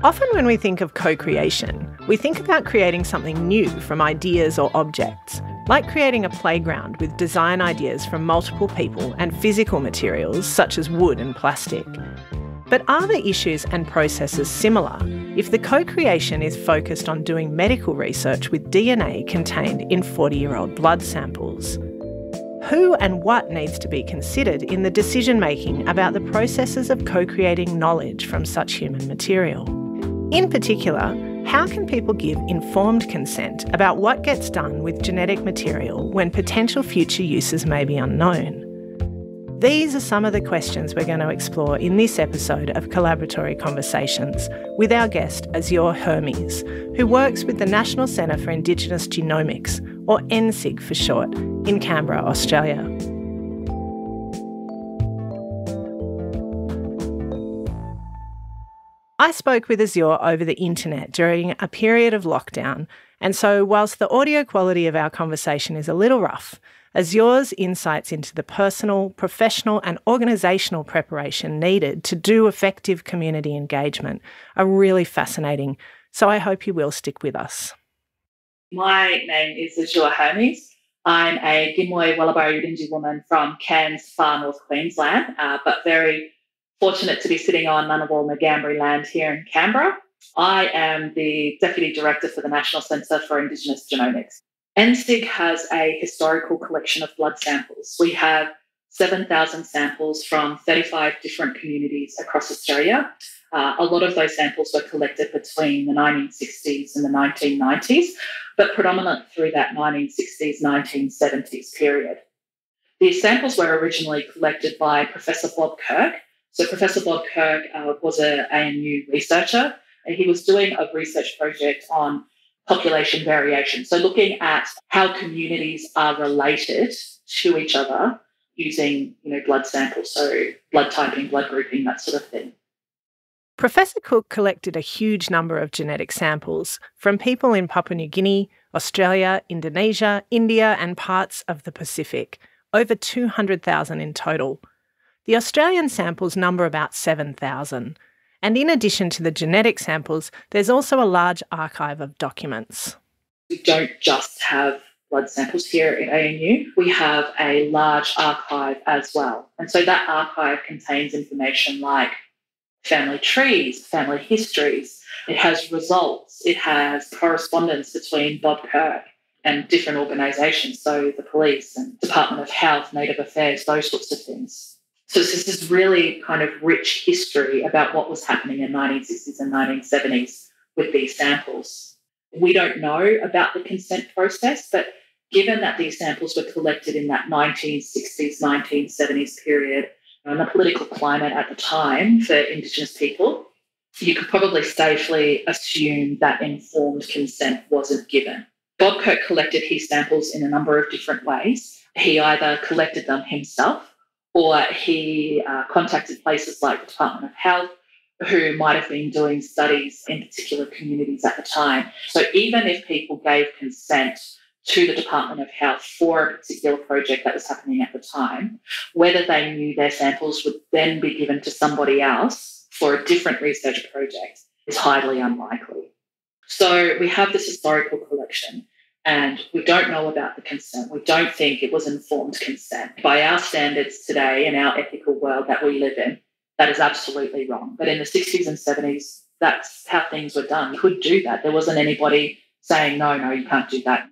Often when we think of co-creation, we think about creating something new from ideas or objects, like creating a playground with design ideas from multiple people and physical materials such as wood and plastic. But are the issues and processes similar if the co-creation is focused on doing medical research with DNA contained in 40-year-old blood samples? Who and what needs to be considered in the decision-making about the processes of co-creating knowledge from such human material? In particular, how can people give informed consent about what gets done with genetic material when potential future uses may be unknown? These are some of the questions we're going to explore in this episode of Collaboratory Conversations with our guest, Azure Hermes, who works with the National Centre for Indigenous Genomics, or NCIG for short, in Canberra, Australia. I spoke with Azure over the internet during a period of lockdown, and so whilst the audio quality of our conversation is a little rough, Azure's insights into the personal, professional and organisational preparation needed to do effective community engagement are really fascinating, so I hope you will stick with us. My name is Azure Hermes. I'm a Gimwe Wallabarri Yidinji woman from Cairns, far north Queensland, but very fortunate to be sitting on Ngunnawal Ngambri land here in Canberra. I am the Deputy Director for the National Centre for Indigenous Genomics. NCIG has a historical collection of blood samples. We have 7,000 samples from 35 different communities across Australia. A lot of those samples were collected between the 1960s and the 1990s, but predominant through that 1960s, 1970s period. These samples were originally collected by Professor Bob Kirk. So Professor Bob Kirk was an ANU researcher, and he was doing a research project on population variation. So looking at how communities are related to each other using, blood samples, so blood typing, blood grouping, that sort of thing. Professor Cook collected a huge number of genetic samples from people in Papua New Guinea, Australia, Indonesia, India and parts of the Pacific, over 200,000 in total. The Australian samples number about 7,000. And in addition to the genetic samples, there's also a large archive of documents. We don't just have blood samples here at ANU, we have a large archive as well. And so that archive contains information like family trees, family histories. It has results. It has correspondence between Bob Kirk and different organisations, so the police and Department of Health, Native Affairs, those sorts of things. So this is really kind of rich history about what was happening in 1960s and 1970s with these samples. We don't know about the consent process, but given that these samples were collected in that 1960s, 1970s period, and the political climate at the time for Indigenous people, you could probably safely assume that informed consent wasn't given. Bob Kirk collected his samples in a number of different ways. He either collected them himself, or he contacted places like the Department of Health, who might have been doing studies in particular communities at the time. So even if people gave consent to the Department of Health for a particular project that was happening at the time, whether they knew their samples would then be given to somebody else for a different research project is highly unlikely. So we have this historical collection, and we don't know about the consent. We don't think it was informed consent. By our standards today in our ethical world that we live in, that is absolutely wrong. But in the 60s and 70s, that's how things were done. You could do that. There wasn't anybody saying, no, you can't do that.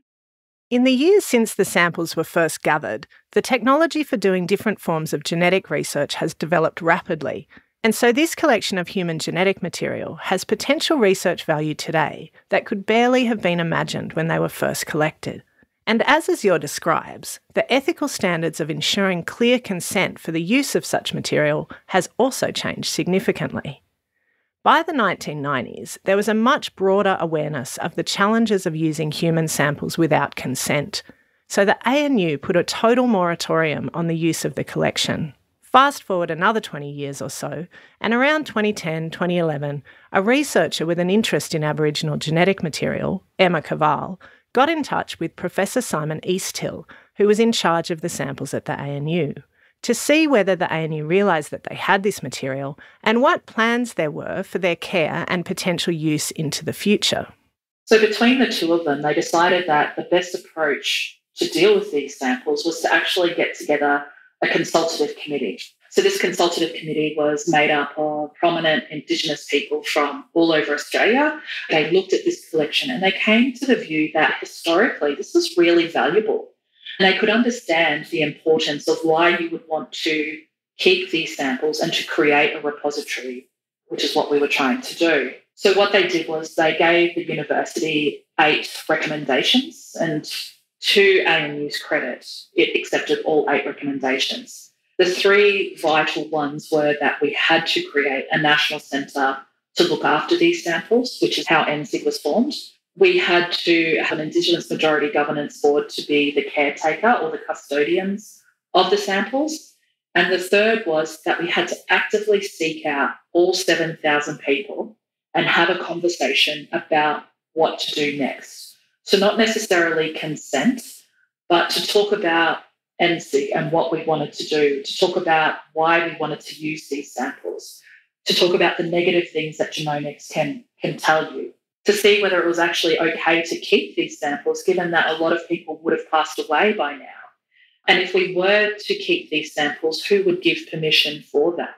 In the years since the samples were first gathered, the technology for doing different forms of genetic research has developed rapidly. And so this collection of human genetic material has potential research value today that could barely have been imagined when they were first collected. And as Azure describes, the ethical standards of ensuring clear consent for the use of such material has also changed significantly. By the 1990s, there was a much broader awareness of the challenges of using human samples without consent, so the ANU put a total moratorium on the use of the collection. Fast forward another 20 years or so, and around 2010, 2011, a researcher with an interest in Aboriginal genetic material, Emma Cavall, got in touch with Professor Simon Easthill, who was in charge of the samples at the ANU, to see whether the ANU realised that they had this material and what plans there were for their care and potential use into the future. So between the two of them, they decided that the best approach to deal with these samples was to actually get together a consultative committee. So this consultative committee was made up of prominent Indigenous people from all over Australia. They looked at this collection and they came to the view that historically this was really valuable. And they could understand the importance of why you would want to keep these samples and to create a repository, which is what we were trying to do. So what they did was they gave the university 8 recommendations, and to ANU's credit, it accepted all 8 recommendations. The 3 vital ones were that we had to create a national centre to look after these samples, which is how NCIG was formed. We had to have an Indigenous majority governance board to be the caretaker or the custodians of the samples. And the third was that we had to actively seek out all 7,000 people and have a conversation about what to do next. So not necessarily consent, but to talk about NCIG and what we wanted to do, to talk about why we wanted to use these samples, to talk about the negative things that genomics can tell you, to see whether it was actually okay to keep these samples, given that a lot of people would have passed away by now. And if we were to keep these samples, who would give permission for that?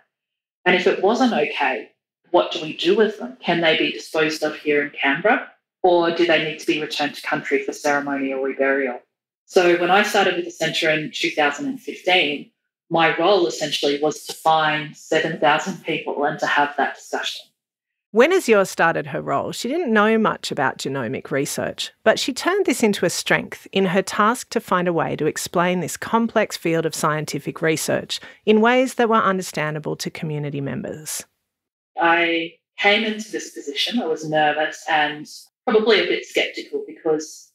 And if it wasn't okay, what do we do with them? Can they be disposed of here in Canberra, or do they need to be returned to country for ceremony or reburial? So when I started with the centre in 2015, my role essentially was to find 7,000 people and to have that discussion. When Azure started her role, she didn't know much about genomic research, but she turned this into a strength in her task to find a way to explain this complex field of scientific research in ways that were understandable to community members. I came into this position, I was nervous and probably a bit sceptical because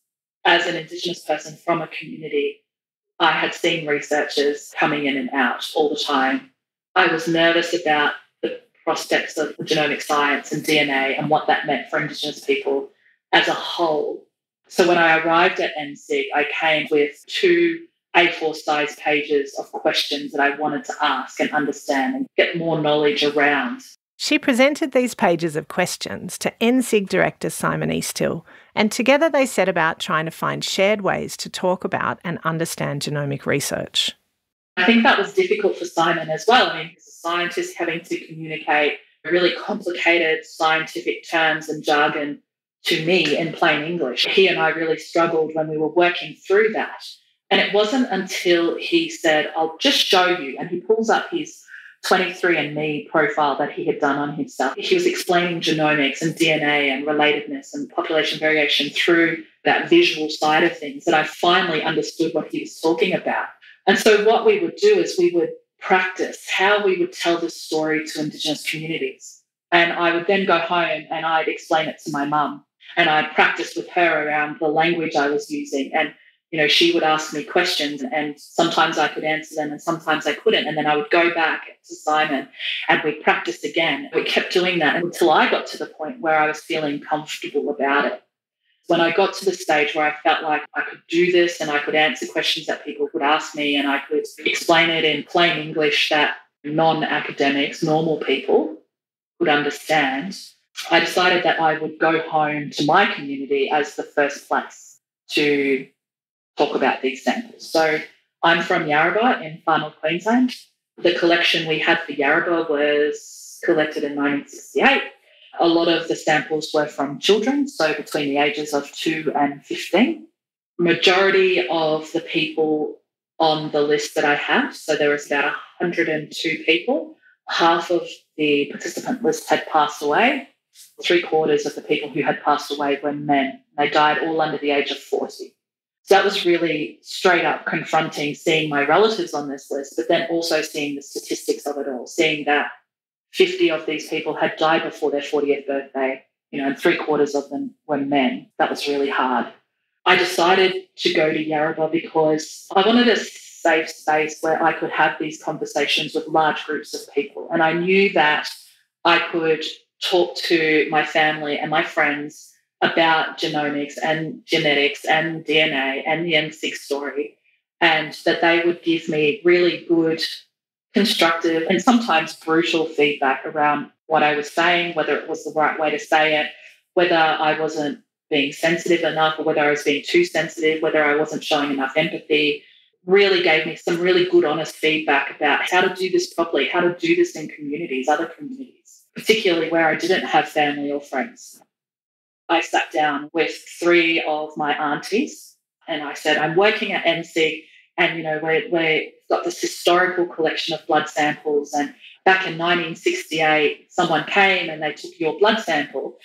as an Indigenous person from a community, I had seen researchers coming in and out all the time. I was nervous about the prospects of genomic science and DNA and what that meant for Indigenous people as a whole. So when I arrived at NCIG, I came with 2 A4 size pages of questions that I wanted to ask and understand and get more knowledge around. She presented these pages of questions to NCIG Director Simon Easthill, and together they set about trying to find shared ways to talk about and understand genomic research. I think that was difficult for Simon as well. I mean, as a scientist having to communicate really complicated scientific terms and jargon to me in plain English. He and I really struggled when we were working through that. And it wasn't until he said, I'll just show you, and he pulls up his 23andMe profile that he had done on himself. He was explaining genomics and DNA and relatedness and population variation through that visual side of things that I finally understood what he was talking about. And so what we would do is we would practice how we would tell this story to Indigenous communities. And I would then go home and I'd explain it to my mum and I'd practice with her around the language I was using. And she would ask me questions and sometimes I could answer them and sometimes I couldn't. And then I would go back to Simon and we'd practice again. We kept doing that until I got to the point where I was feeling comfortable about it. When I got to the stage where I felt like I could do this and I could answer questions that people would ask me and I could explain it in plain English that non-academics, normal people would understand, I decided that I would go home to my community as the first place to talk about these samples. So I'm from Yarrabah in far north Queensland. The collection we had for Yarrabah was collected in 1968. A lot of the samples were from children, so between the ages of 2 and 15. Majority of the people on the list that I have, so there was about 102 people, half of the participant list had passed away. 3/4 of the people who had passed away were men. They died all under the age of 40. So that was really straight up confronting seeing my relatives on this list, but then also seeing the statistics of it all, seeing that 50 of these people had died before their 40th birthday, and 3/4 of them were men. That was really hard. I decided to go to Yarrabah because I wanted a safe space where I could have these conversations with large groups of people. And I knew that I could talk to my family and my friends about genomics and genetics and DNA and the NCIG story, and that they would give me really good constructive and sometimes brutal feedback around what I was saying, whether it was the right way to say it, whether I wasn't being sensitive enough or whether I was being too sensitive, whether I wasn't showing enough empathy. Really gave me some really good, honest feedback about how to do this properly, how to do this in communities, other communities, particularly where I didn't have family or friends. I sat down with 3 of my aunties and I said, I'm working at NCIG and, we've got this historical collection of blood samples. And back in 1968, someone came and they took your blood sample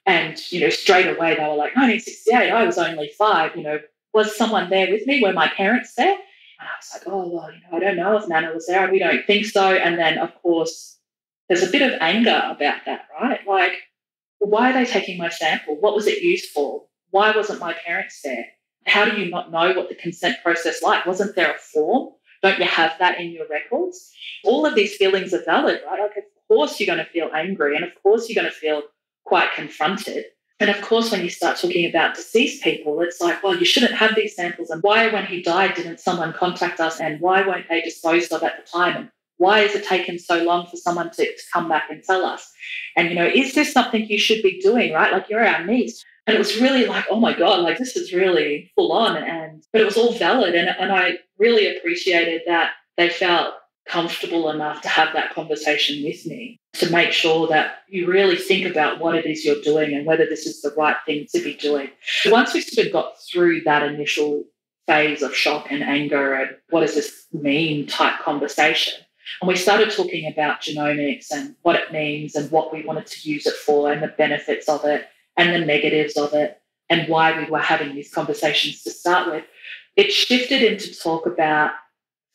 and, straight away they were like, 1968, I was only 5, was someone there with me? Were my parents there? And I was like, oh, well, I don't know if Nana was there. We don't think so. And then, of course, there's a bit of anger about that, right? Like, well, why are they taking my sample? What was it used for? Why wasn't my parents there? How do you not know what the consent process like? Wasn't there a form? Don't you have that in your records? All of these feelings are valid, right? Like, of course you're going to feel angry and of course you're going to feel quite confronted. And of course, when you start talking about deceased people, it's like, well, you shouldn't have these samples. And why, when he died, didn't someone contact us? And why weren't they disposed of at the time? And why has it taken so long for someone to come back and tell us? And, is this something you should be doing, right? Like, you're our niece. And it was really like, oh, my God, like, this is really full on. But it was all valid. And I really appreciated that they felt comfortable enough to have that conversation with me, to make sure that you really think about what it is you're doing and whether this is the right thing to be doing. Once we sort of got through that initial phase of shock and anger and what does this mean type conversation, and we started talking about genomics and what it means and what we wanted to use it for and the benefits of it and the negatives of it and why we were having these conversations to start with, it shifted into talk about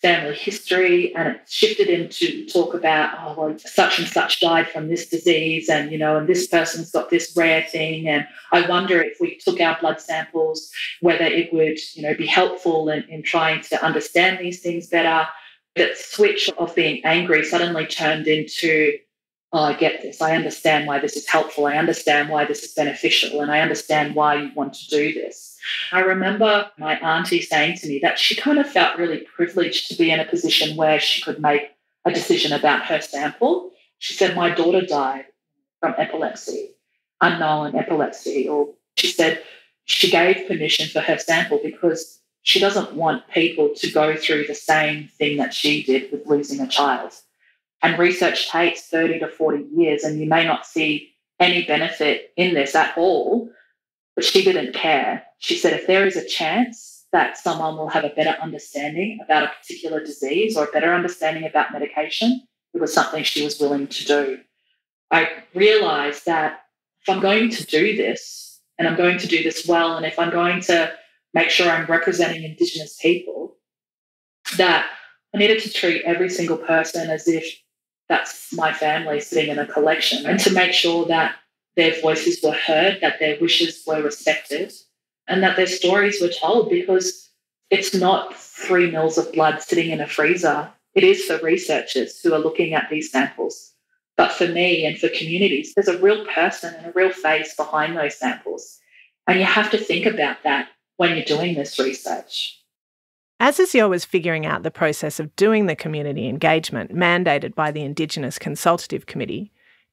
family history, and it shifted into talk about, oh, well, such and such died from this disease, and, and this person's got this rare thing. And I wonder if we took our blood samples, whether it would, be helpful in trying to understand these things better. That switch of being angry suddenly turned into, oh, I get this. I understand why this is helpful. I understand why this is beneficial. And I understand why you want to do this. I remember my auntie saying to me that she kind of felt really privileged to be in a position where she could make a decision about her sample. She said, my daughter died from epilepsy, unknown epilepsy. Or she said she gave permission for her sample because she doesn't want people to go through the same thing that she did with losing a child. And research takes 30 to 40 years, and you may not see any benefit in this at all, but she didn't care. She said if there is a chance that someone will have a better understanding about a particular disease or a better understanding about medication, it was something she was willing to do. I realised that if I'm going to do this, and I'm going to do this well, and if I'm going to make sure I'm representing Indigenous people, that I needed to treat every single person as if that's my family sitting in a collection, and to make sure that their voices were heard, that their wishes were respected, and that their stories were told, because it's not 3 mils of blood sitting in a freezer. It is for researchers who are looking at these samples. But for me and for communities, there's a real person and a real face behind those samples. And you have to think about that when you're doing this research. As Azure was figuring out the process of doing the community engagement mandated by the Indigenous Consultative Committee,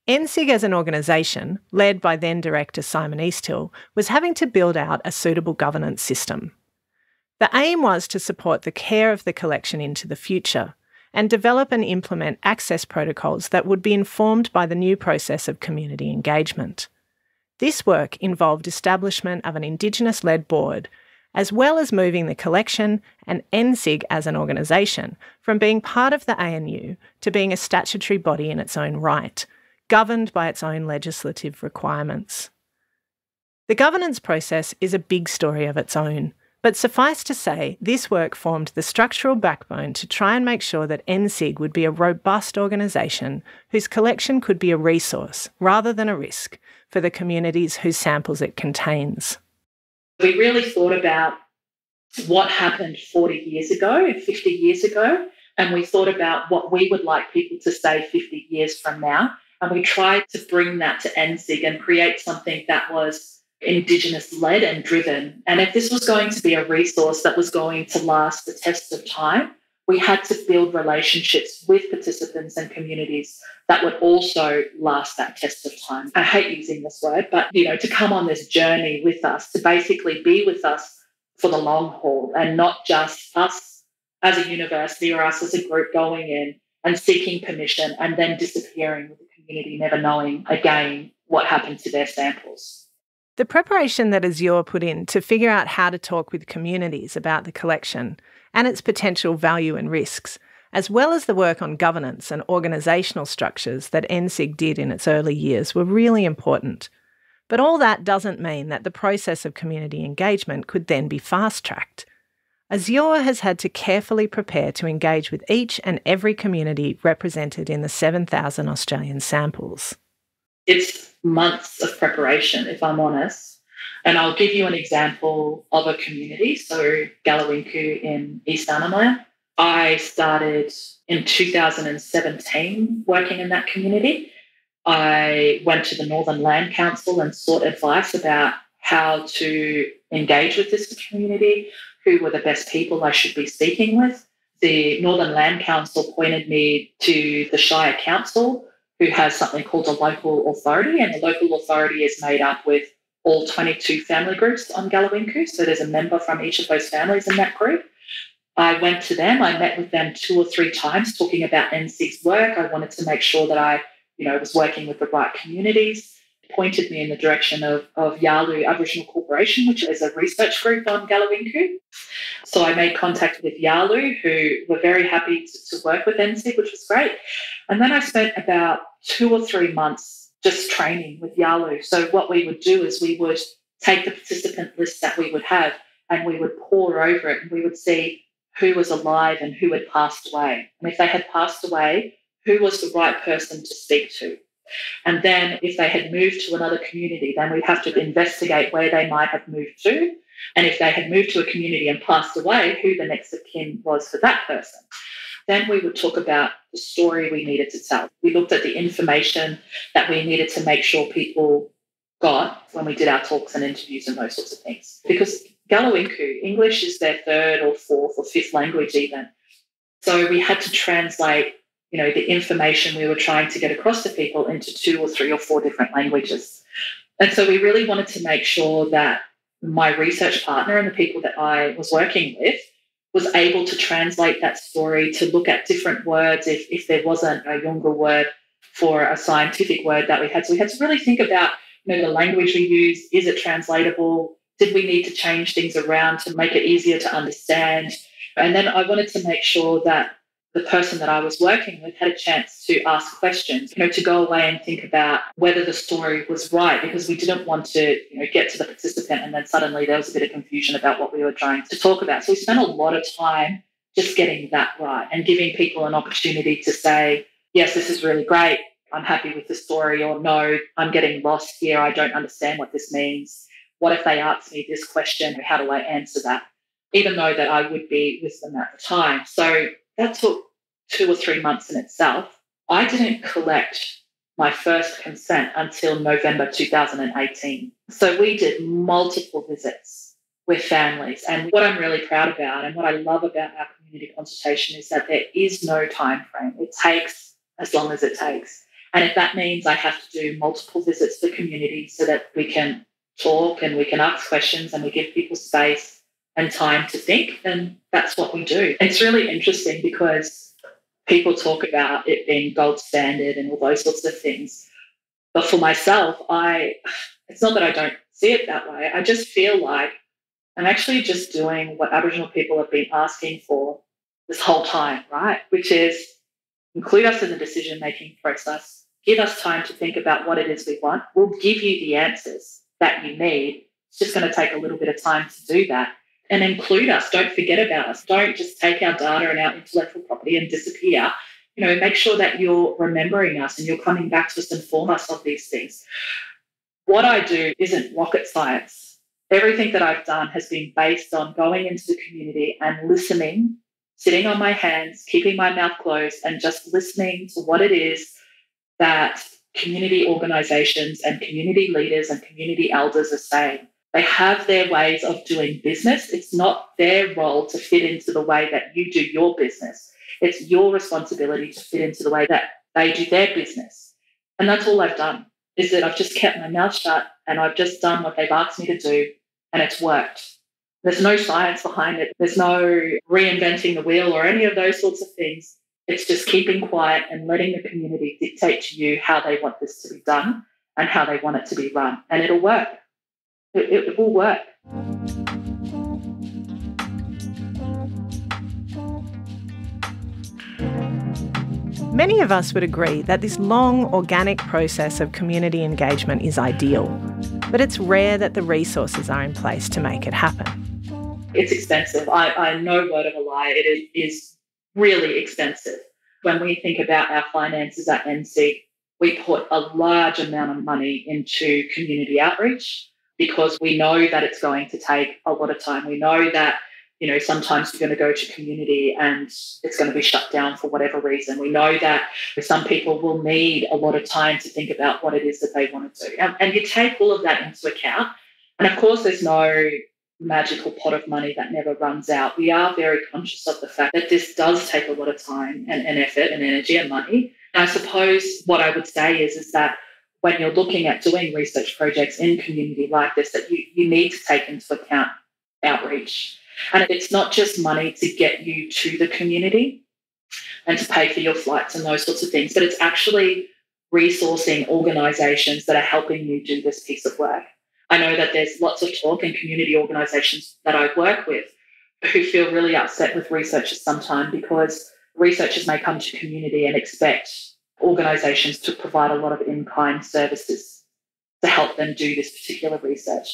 NCIG as an organisation, led by then Director Simon Easthill, was having to build out a suitable governance system. The aim was to support the care of the collection into the future and develop and implement access protocols that would be informed by the new process of community engagement. This work involved establishment of an Indigenous-led board, as well as moving the collection and NCIG as an organisation from being part of the ANU to being a statutory body in its own right, governed by its own legislative requirements. The governance process is a big story of its own, but suffice to say, this work formed the structural backbone to try and make sure that NCIG would be a robust organisation whose collection could be a resource, rather than a risk, for the communities whose samples it contains. We really thought about what happened 40 years ago, 50 years ago, and we thought about what we would like people to say 50 years from now. And we tried to bring that to NCIG and create something that was Indigenous-led and driven. And if this was going to be a resource that was going to last the test of time, we had to build relationships with participants and communities that would also last that test of time. I hate using this word, but to come on this journey with us, to basically be with us for the long haul, and not just us as a university or us as a group going in and seeking permission and then disappearing with the community, never knowing again what happened to their samples. The preparation that Azure put in to figure out how to talk with communities about the collection and its potential value and risks, as well as the work on governance and organisational structures that NCIG did in its early years, were really important. But all that doesn't mean that the process of community engagement could then be fast-tracked. Azure has had to carefully prepare to engage with each and every community represented in the 7,000 Australian samples. It's months of preparation, if I'm honest. And I'll give you an example of a community. So Galawinku in East Arnhem. I started in 2017 working in that community. I went to the Northern Land Council and sought advice about how to engage with this community, who were the best people I should be speaking with. The Northern Land Council pointed me to the Shire Council, who has something called a local authority, and the local authority is made up with all 22 family groups on Galawinku. So there's a member from each of those families in that group. I went to them. I met with them 2 or 3 times talking about NCIG's work. I wanted to make sure that I was working with the right communities. Pointed me in the direction of Yalu Aboriginal Corporation, which is a research group on Galawinku. So I made contact with Yalu, who were very happy to work with NCIG, which was great. And then I spent about 2 or 3 months just training with Yalu. So what we would do is we would take the participant list that we would have and we would pore over it, and we would see who was alive and who had passed away. And if they had passed away, who was the right person to speak to? And then if they had moved to another community, then we'd have to investigate where they might have moved to. And if they had moved to a community and passed away, who the next of kin was for that person. Then we would talk about the story we needed to tell. We looked at the information that we needed to make sure people got when we did our talks and interviews and those sorts of things. Because Galawinku, English is their 3rd or 4th or 5th language even. So we had to translate the information we were trying to get across to people into 2 or 3 or 4 different languages. And so we really wanted to make sure that my research partner and the people that I was working with was able to translate that story, to look at different words if there wasn't a younger word for a scientific word that we had. So we had to really think about the language we use. Is it translatable? Did we need to change things around to make it easier to understand? And then I wanted to make sure that the person that I was working with had a chance to ask questions, to go away and think about whether the story was right, because we didn't want to, get to the participant and then suddenly there was a bit of confusion about what we were trying to talk about. So we spent a lot of time just getting that right and giving people an opportunity to say, yes, this is really great, I'm happy with the story, or no, I'm getting lost here, I don't understand what this means. What if they ask me this question? How do I answer that? Even though that I would be with them at the time. So that took 2 or 3 months in itself. I didn't collect my first consent until November 2018. So we did multiple visits with families. And what I'm really proud about and what I love about our community consultation is that there is no time frame. It takes as long as it takes. And if that means I have to do multiple visits to communities so that we can talk and we can ask questions and we give people space and time to think, then that's what we do. It's really interesting because people talk about it being gold standard and all those sorts of things. But for myself, it's not that I don't see it that way. I just feel like I'm actually just doing what Aboriginal people have been asking for this whole time, right? Which is include us in the decision-making process, give us time to think about what it is we want. We'll give you the answers that you need. It's just going to take a little bit of time to do that. And include us. Don't forget about us. Don't just take our data and our intellectual property and disappear. Make sure that you're remembering us and you're coming back to us and inform us of these things. What I do isn't rocket science. Everything that I've done has been based on going into the community and listening, sitting on my hands, keeping my mouth closed, and just listening to what it is that community organisations and community leaders and community elders are saying. They have their ways of doing business. It's not their role to fit into the way that you do your business. It's your responsibility to fit into the way that they do their business. And that's all I've done, is that I've just kept my mouth shut and I've just done what they've asked me to do, and it's worked. There's no science behind it. There's no reinventing the wheel or any of those sorts of things. It's just keeping quiet and letting the community dictate to you how they want this to be done and how they want it to be run. And it'll work. It will work. Many of us would agree that this long, organic process of community engagement is ideal, but it's rare that the resources are in place to make it happen. It's expensive. I no word of a lie. It is really expensive. When we think about our finances at NCIG, we put a large amount of money into community outreach because we know that it's going to take a lot of time. We know that, sometimes you're going to go to community and it's going to be shut down for whatever reason. We know that some people will need a lot of time to think about what it is that they want to do. And you take all of that into account. And of course, there's no magical pot of money that never runs out. We are very conscious of the fact that this does take a lot of time and effort and energy and money. And I suppose what I would say is that when you're looking at doing research projects in community like this, that you need to take into account outreach. And it's not just money to get you to the community and to pay for your flights and those sorts of things, but it's actually resourcing organisations that are helping you do this piece of work. I know that there's lots of talk in community organisations that I work with who feel really upset with researchers sometimes because researchers may come to community and expect organisations to provide a lot of in-kind services to help them do this particular research.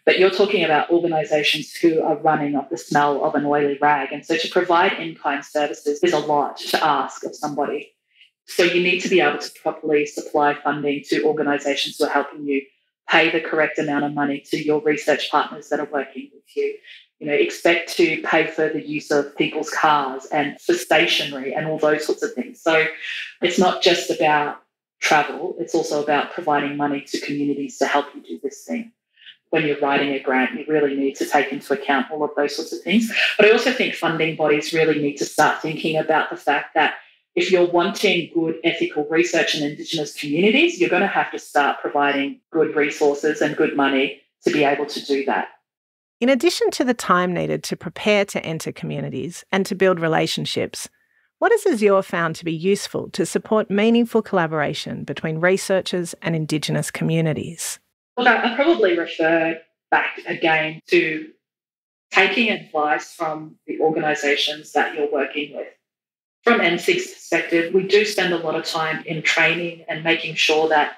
But you're talking about organisations who are running off the smell of an oily rag. And so to provide in-kind services is a lot to ask of somebody. So you need to be able to properly supply funding to organisations who are helping you, pay the correct amount of money to your research partners that are working with you. Expect to pay for the use of people's cars and for stationery and all those sorts of things. So it's not just about travel, it's also about providing money to communities to help you do this thing. When you're writing a grant, you really need to take into account all of those sorts of things. But I also think funding bodies really need to start thinking about the fact that if you're wanting good ethical research in Indigenous communities, you're going to have to start providing good resources and good money to be able to do that. In addition to the time needed to prepare to enter communities and to build relationships, what has Azure found to be useful to support meaningful collaboration between researchers and Indigenous communities? Look, I probably refer back again to taking advice from the organisations that you're working with. From NCIG's perspective, we do spend a lot of time in training and making sure that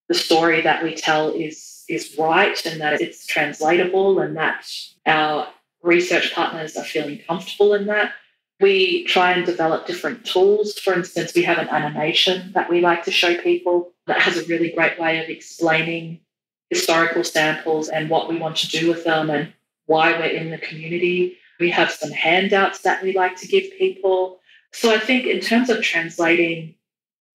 the story that we tell is right and that it's translatable and that our research partners are feeling comfortable in that. We try and develop different tools. For instance, we have an animation that we like to show people that has a really great way of explaining historical samples and what we want to do with them and why we're in the community. We have some handouts that we like to give people. So I think in terms of translating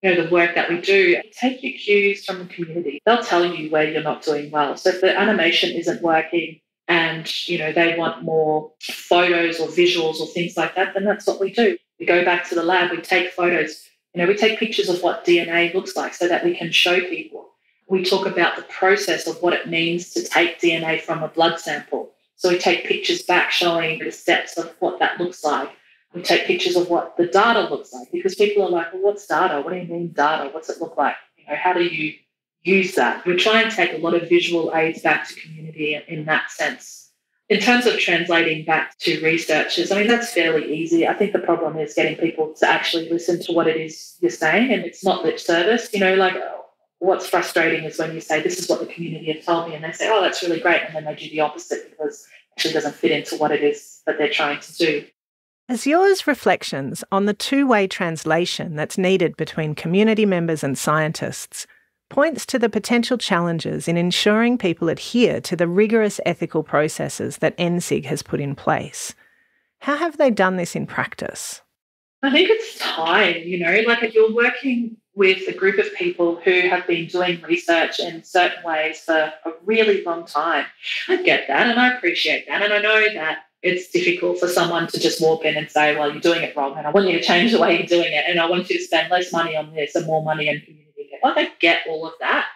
the work that we do, take your cues from the community. They'll tell you where you're not doing well. So if the animation isn't working and, they want more photos or visuals or things like that, then that's what we do. We go back to the lab, we take photos, we take pictures of what DNA looks like so that we can show people. We talk about the process of what it means to take DNA from a blood sample. So we take pictures back showing the steps of what that looks like. We take pictures of what the data looks like because people are like, well, what's data? What do you mean data? What's it look like? How do you use that? We try and take a lot of visual aids back to community in that sense. In terms of translating back to researchers, that's fairly easy. I think the problem is getting people to actually listen to what it is you're saying, and it's not lip service. What's frustrating is when you say, this is what the community have told me, and they say, oh, that's really great, and then they do the opposite because it actually doesn't fit into what it is that they're trying to do. Azure's reflections on the two-way translation that's needed between community members and scientists points to the potential challenges in ensuring people adhere to the rigorous ethical processes that NCIG has put in place. How have they done this in practice? I think it's time, if you're working with a group of people who have been doing research in certain ways for a really long time. I get that and I appreciate that. And I know that it's difficult for someone to just walk in and say, well, you're doing it wrong and I want you to change the way you're doing it and I want you to spend less money on this and more money on community. Like, I get all of that.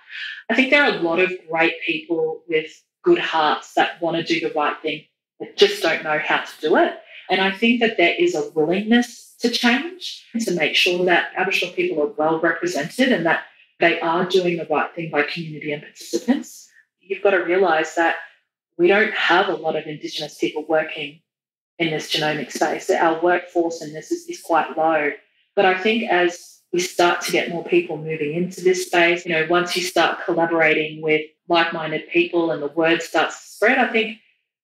I think there are a lot of great people with good hearts that want to do the right thing that just don't know how to do it. And I think that there is a willingness to change, to make sure that Aboriginal people are well represented and that they are doing the right thing by community and participants. You've got to realise that we don't have a lot of Indigenous people working in this genomic space. Our workforce in this is quite low. But I think as we start to get more people moving into this space, once you start collaborating with like-minded people and the word starts to spread, I think,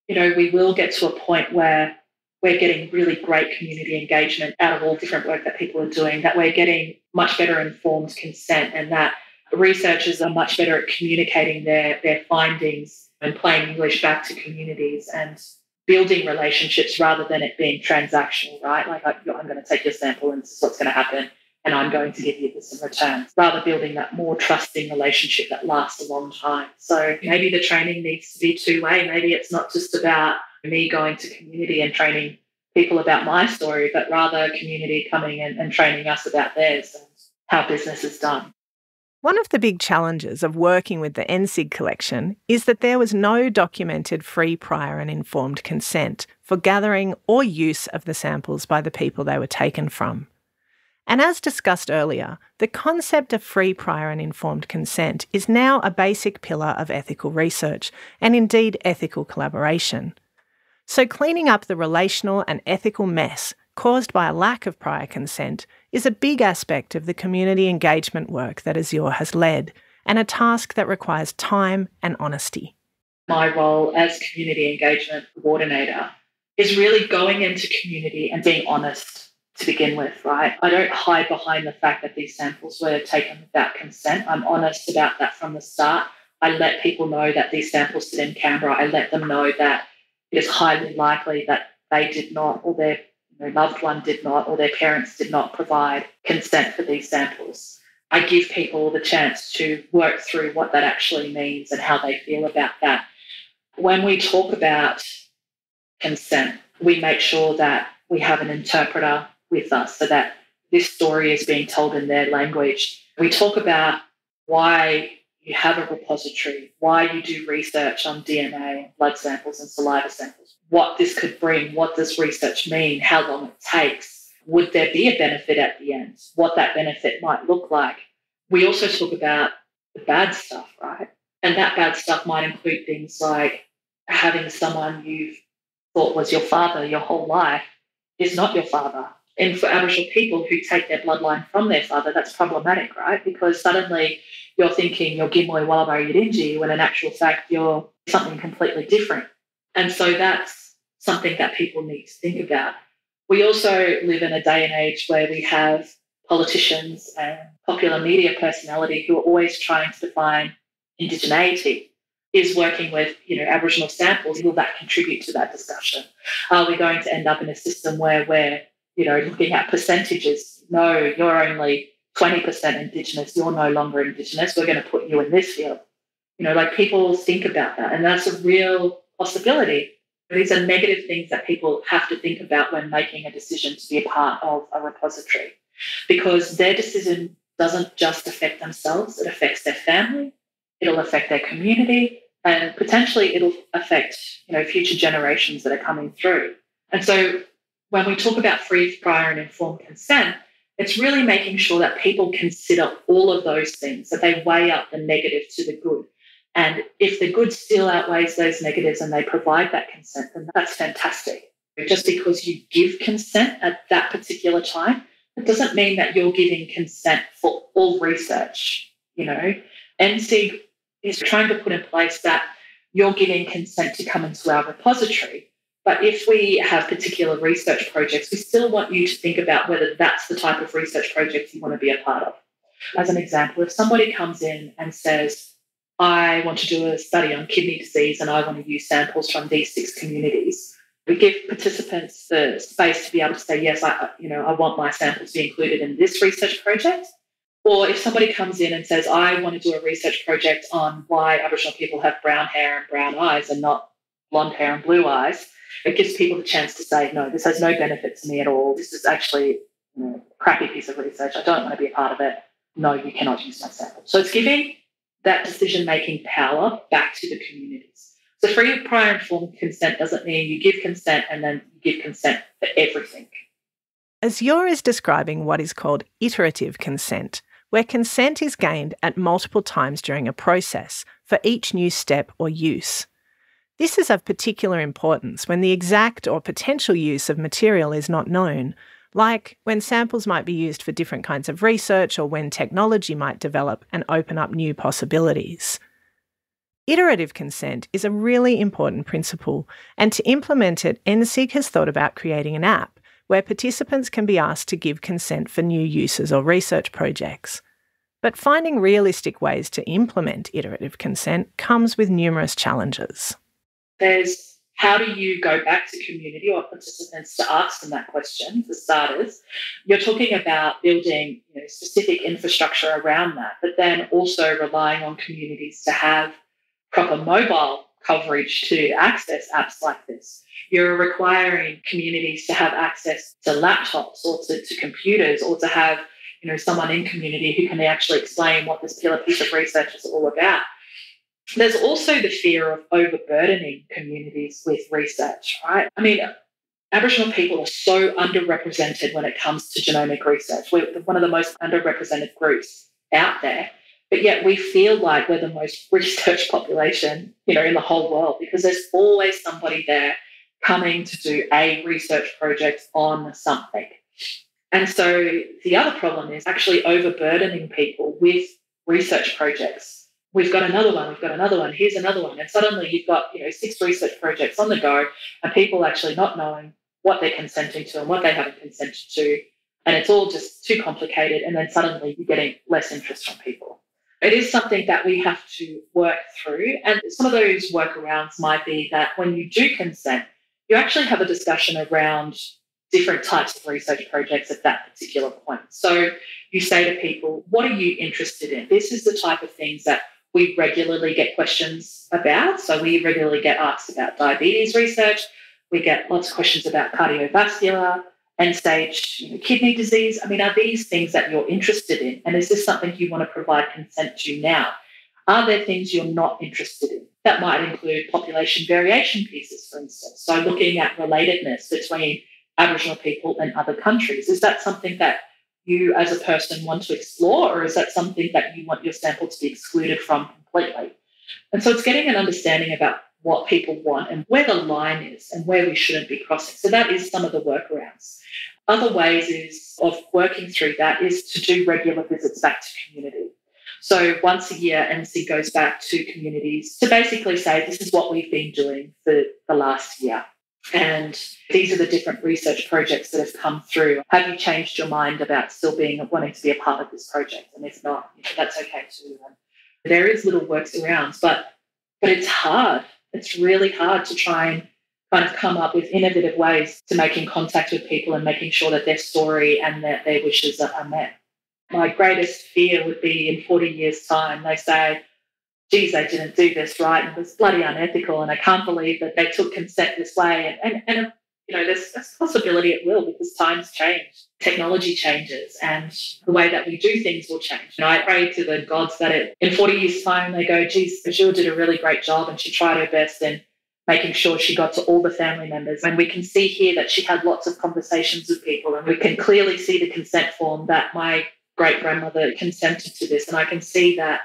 we will get to a point where we're getting really great community engagement out of all different work that people are doing, that we're getting much better informed consent and that researchers are much better at communicating their findings and playing English back to communities and building relationships rather than it being transactional, right? Like, I'm going to take your sample and this is what's going to happen and I'm going to give you this in return, rather building that more trusting relationship that lasts a long time. So maybe the training needs to be two-way. Maybe it's not just about me going to community and training people about my story, but rather community coming in and training us about theirs and how business is done. One of the big challenges of working with the NCIG collection is that there was no documented free, prior and informed consent for gathering or use of the samples by the people they were taken from. And as discussed earlier, the concept of free, prior and informed consent is now a basic pillar of ethical research and indeed ethical collaboration. So cleaning up the relational and ethical mess caused by a lack of prior consent is a big aspect of the community engagement work that Azure has led, and a task that requires time and honesty. My role as community engagement coordinator is really going into community and being honest to begin with, right? I don't hide behind the fact that these samples were taken without consent. I'm honest about that from the start. I let people know that these samples sit in Canberra. I let them know that it is highly likely that they did not, or their loved one did not, or their parents did not provide consent for these samples. I give people the chance to work through what that actually means and how they feel about that. When we talk about consent, we make sure that we have an interpreter with us so that this story is being told in their language. We talk about why you have a repository, why you do research on DNA, blood samples and saliva samples, what this could bring, what does research mean, how long it takes, would there be a benefit at the end, what that benefit might look like. We also talk about the bad stuff, right? And that bad stuff might include things like having someone you've thought was your father your whole life is not your father. And for Aboriginal people who take their bloodline from their father, that's problematic, right? Because suddenly you're thinking you're Gimli Wallaby Yidinji when in actual fact you're something completely different. And so that's something that people need to think about. We also live in a day and age where we have politicians and popular media personality who are always trying to define indigeneity. Is working with, Aboriginal samples, will that contribute to that discussion? Are we going to end up in a system where we're, looking at percentages? No, you're only 20% Indigenous, you're no longer Indigenous, we're going to put you in this field. People think about that, and that's a real possibility. These are negative things that people have to think about when making a decision to be a part of a repository, because their decision doesn't just affect themselves, it affects their family, it'll affect their community, and potentially it'll affect, future generations that are coming through. And so when we talk about free, prior and informed consent, it's really making sure that people consider all of those things, that they weigh up the negative to the good. And if the good still outweighs those negatives and they provide that consent, then that's fantastic. Just because you give consent at that particular time, it doesn't mean that you're giving consent for all research. NCIG is trying to put in place that you're giving consent to come into our repository. But if we have particular research projects, we still want you to think about whether that's the type of research project you want to be a part of. As an example, if somebody comes in and says, I want to do a study on kidney disease and I want to use samples from these 6 communities, we give participants the space to be able to say, yes, I want my samples to be included in this research project. Or if somebody comes in and says, I want to do a research project on why Aboriginal people have brown hair and brown eyes and not blonde hair and blue eyes, it gives people the chance to say, no, this has no benefit to me at all. This is actually a crappy piece of research. I don't want to be a part of it. No, you cannot use my sample. So it's giving that decision-making power back to the communities. So free prior informed consent doesn't mean you give consent and then you give consent for everything. Azure is describing what is called iterative consent, where consent is gained at multiple times during a process for each new step or use. This is of particular importance when the exact or potential use of material is not known, like when samples might be used for different kinds of research or when technology might develop and open up new possibilities. Iterative consent is a really important principle, and to implement it, NCIG has thought about creating an app where participants can be asked to give consent for new uses or research projects. But finding realistic ways to implement iterative consent comes with numerous challenges. There's how do you go back to community or participants to ask them that question, for starters? You're talking about building specific infrastructure around that, but then also relying on communities to have proper mobile coverage to access apps like this. You're requiring communities to have access to laptops or to computers, or to have someone in community who can actually explain what this piece of research is all about. There's also the fear of overburdening communities with research, right? I mean, Aboriginal people are so underrepresented when it comes to genomic research. We're one of the most underrepresented groups out there, but yet we feel like we're the most research population, in the whole world, because there's always somebody there coming to do a research project on something. And so the other problem is actually overburdening people with research projects. We've got another one, here's another one. And suddenly you've got 6 research projects on the go, and people actually not knowing what they're consenting to and what they haven't consented to. And it's all just too complicated. And then suddenly you're getting less interest from people. It is something that we have to work through. And some of those workarounds might be that when you do consent, you actually have a discussion around different types of research projects at that particular point. So you say to people, what are you interested in? This is the type of things that we regularly get questions about. So we regularly get asked about diabetes research. We get lots of questions about cardiovascular, end-stage kidney disease. I mean, are these things that you're interested in? And is this something you want to provide consent to now? Are there things you're not interested in? That might include population variation pieces, for instance. So looking at relatedness between Aboriginal people and other countries. Is that something that you as a person want to explore, or is that something that you want your sample to be excluded from completely? And so it's getting an understanding about what people want and where the line is and where we shouldn't be crossing. So that is some of the workarounds. Other ways of working through that is to do regular visits back to community. So once a year, NC goes back to communities to basically say, this is what we've been doing for the last year. And these are the different research projects that have come through. Have you changed your mind about still wanting to be a part of this project? And if not, that's okay too. There is little workarounds, but it's hard. It's really hard to try and kind of come up with innovative ways to making contact with people and making sure that their story and that their wishes are met. My greatest fear would be in 40 years' time, they say, geez, they didn't do this right, and it was bloody unethical, and I can't believe that they took consent this way. And there's a possibility it will, because times change, technology changes, and the way that we do things will change. I pray to the gods that in 40 years' time they go, geez, Azure did a really great job and she tried her best in making sure she got to all the family members. And we can see here that she had lots of conversations with people, and we can clearly see the consent form that my great-grandmother consented to this, and I can see that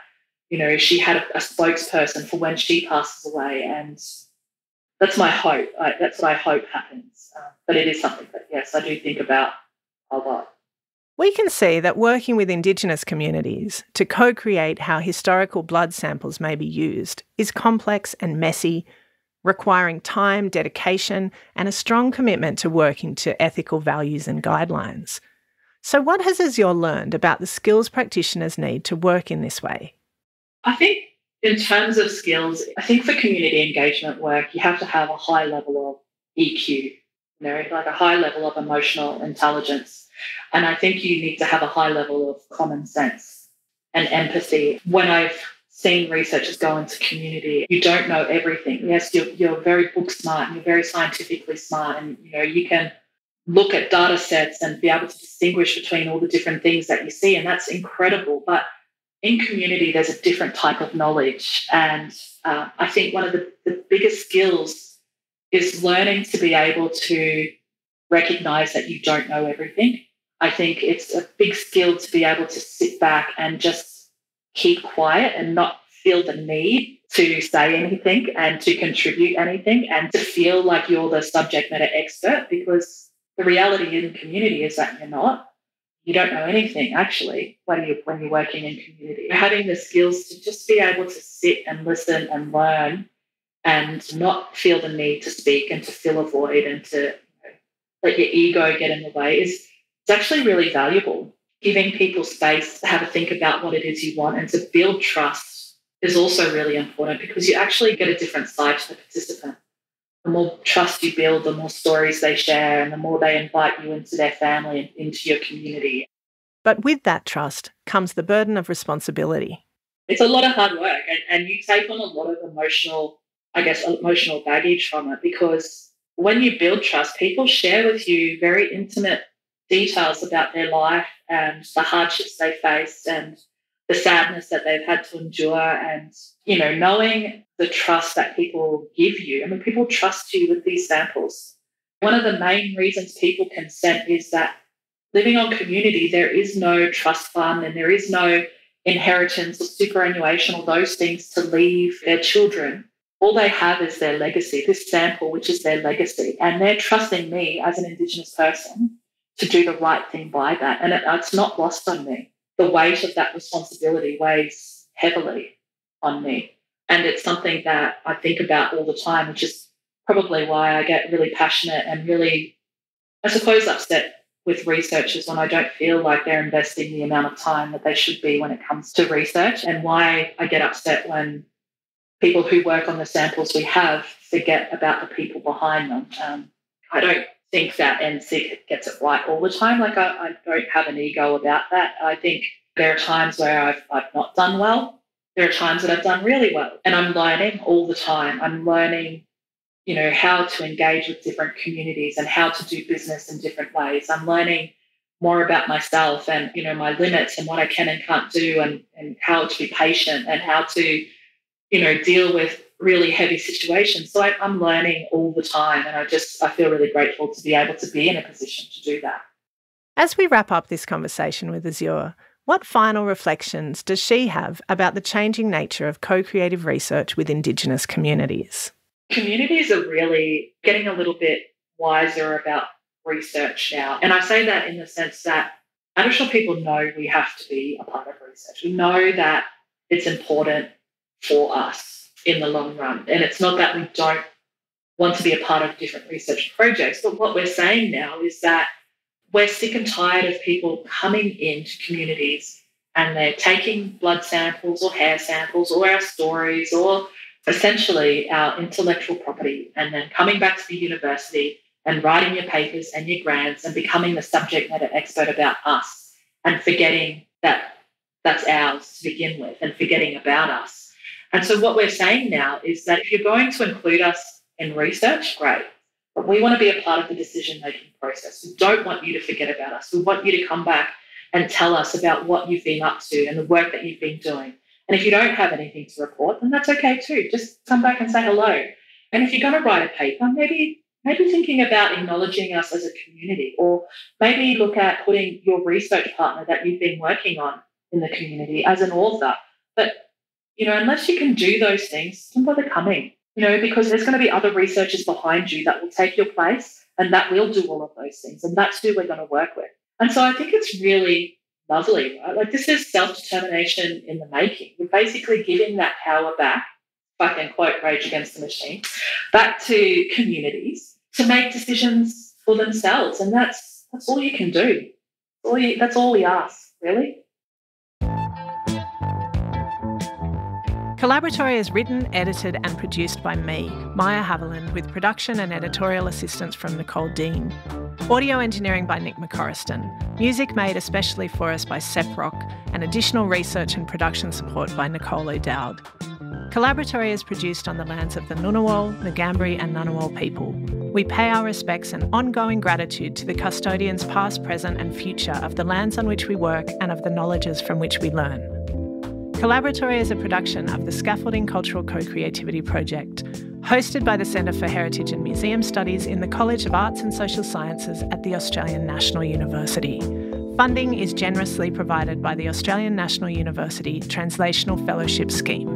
she had a spokesperson for when she passes away, and that's my hope. That's what I hope happens. But it is something that, yes, I do think about a lot. We can see that working with Indigenous communities to co-create how historical blood samples may be used is complex and messy, requiring time, dedication, and a strong commitment to working to ethical values and guidelines. So what has Azure learned about the skills practitioners need to work in this way? I think in terms of skills, I think for community engagement work, you have to have a high level of EQ, like a high level of emotional intelligence. And I think you need to have a high level of common sense. and empathy. When I've seen researchers go into community, you don't know everything. Yes, you're very book smart and you're very scientifically smart, and you can look at data sets and be able to distinguish between all the different things that you see, and that's incredible. But in community, there's a different type of knowledge, and I think one of the biggest skills is learning to be able to recognize that you don't know everything. I think it's a big skill to be able to sit back and just keep quiet and not feel the need to say anything and to contribute anything and to feel like you're the subject matter expert, because the reality in community is that you're not. You don't know anything, actually, when you're working in community. Having the skills to just be able to sit and listen and learn and not feel the need to speak and to fill a void and to let your ego get in the way is actually really valuable. Giving people space to have a think about what it is you want and to build trust is also really important, because you actually get a different side to the participant. The more trust you build, the more stories they share and the more they invite you into their family and into your community. But with that trust comes the burden of responsibility. It's a lot of hard work, and you take on a lot of emotional baggage from it, because when you build trust, people share with you very intimate details about their life and the hardships they face and the sadness that they've had to endure. And, knowing the trust that people give you, I mean, people trust you with these samples. One of the main reasons people consent is that living on community, there is no trust fund and there is no inheritance or superannuation or those things to leave their children. All they have is their legacy, this sample, which is their legacy. And they're trusting me as an Indigenous person to do the right thing by that. And it's not lost on me. The weight of that responsibility weighs heavily on me. And it's something that I think about all the time, which is probably why I get really passionate and really, I suppose, upset with researchers when I don't feel like they're investing the amount of time that they should be when it comes to research, and why I get upset when people who work on the samples we have forget about the people behind them. I don't think that NCIG gets it right all the time. Like, I don't have an ego about that. I think there are times where I've not done well. There are times that I've done really well. And I'm learning all the time. I'm learning, how to engage with different communities and how to do business in different ways. I'm learning more about myself and, my limits and what I can and can't do, and how to be patient and how to, deal with really heavy situations. So I'm learning all the time, and I feel really grateful to be able to be in a position to do that. As we wrap up this conversation with Azure, what final reflections does she have about the changing nature of co-creative research with Indigenous communities? Communities are really getting a little bit wiser about research now. And I say that in the sense that Aboriginal people know we have to be a part of research. We know that it's important for us in the long run. And it's not that we don't want to be a part of different research projects, but what we're saying now is that we're sick and tired of people coming into communities and they're taking blood samples or hair samples or our stories or essentially our intellectual property, and then coming back to the university and writing your papers and your grants and becoming the subject matter expert about us and forgetting that that's ours to begin with and forgetting about us. And so what we're saying now is that if you're going to include us in research, great. But we want to be a part of the decision-making process. We don't want you to forget about us. We want you to come back and tell us about what you've been up to and the work that you've been doing. And if you don't have anything to report, then that's okay too. Just come back and say hello. And if you're going to write a paper, maybe thinking about acknowledging us as a community, or maybe look at putting your research partner that you've been working on in the community as an author. But, unless you can do those things, don't bother coming. Because there's going to be other researchers behind you that will take your place and that will do all of those things. And that's who we're going to work with. And so I think it's really lovely, right? Like, this is self-determination in the making. We're basically giving that power back, if I can quote Rage Against the Machine, back to communities to make decisions for themselves. And that's all you can do. That's all we ask, really. Collaboratory is written, edited and produced by me, Maya Haviland, with production and editorial assistance from Nicole Dean. Audio engineering by Nick McCorriston. Music made especially for us by Seprock, and additional research and production support by Nicole O'Dowd. Collaboratory is produced on the lands of the Ngunnawal, Ngambri and Ngunnawal people. We pay our respects and ongoing gratitude to the custodians past, present and future of the lands on which we work and of the knowledges from which we learn. Collaboratory is a production of the Scaffolding Cultural Co-Creativity Project, hosted by the Centre for Heritage and Museum Studies in the College of Arts and Social Sciences at the Australian National University. Funding is generously provided by the Australian National University Translational Fellowship Scheme.